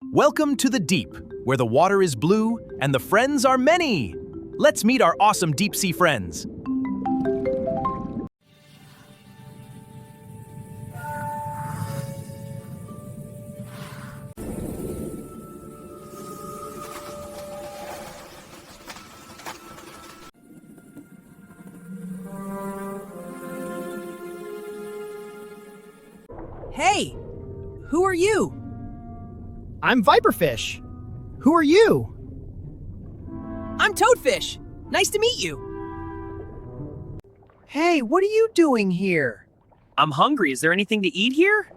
Welcome to the deep, where the water is blue and the friends are many. Let's meet our awesome deep-sea friends. Hey, who are you? I'm Viperfish. Who are you? I'm Toadfish. Nice to meet you. Hey, what are you doing here? I'm hungry. Is there anything to eat here?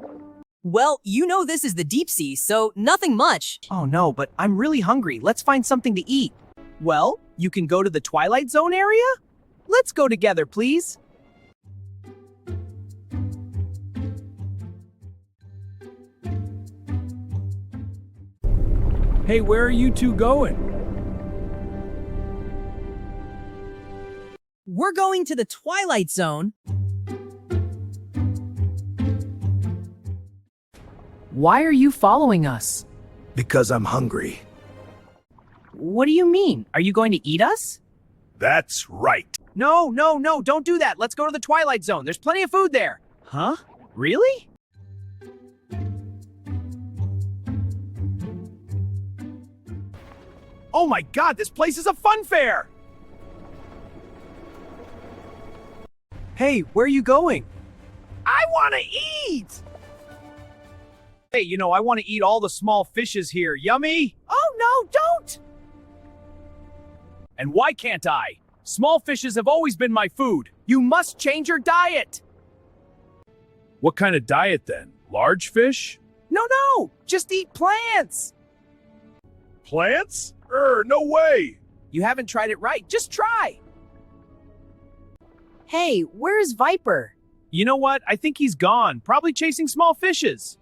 Well, you know this is the deep sea, so nothing much. Oh no, but I'm really hungry. Let's find something to eat. Well, you can go to the Twilight Zone area? Let's go together, please. Hey, where are you two going? We're going to the Twilight Zone. Why are you following us? Because I'm hungry. What do you mean? Are you going to eat us? That's right. No, don't do that. Let's go to the Twilight Zone. There's plenty of food there. Huh? Really? Oh my god, this place is a fun fair! Hey, where are you going? I want to eat! Hey, I want to eat all the small fishes here. Yummy? Oh no, don't! And why can't I? Small fishes have always been my food. You must change your diet. What kind of diet then? Large fish? No, just eat plants. Plants? No way! You haven't tried it right. Just try. Hey, where's Viper? You know what? I think he's gone. Probably chasing small fishes.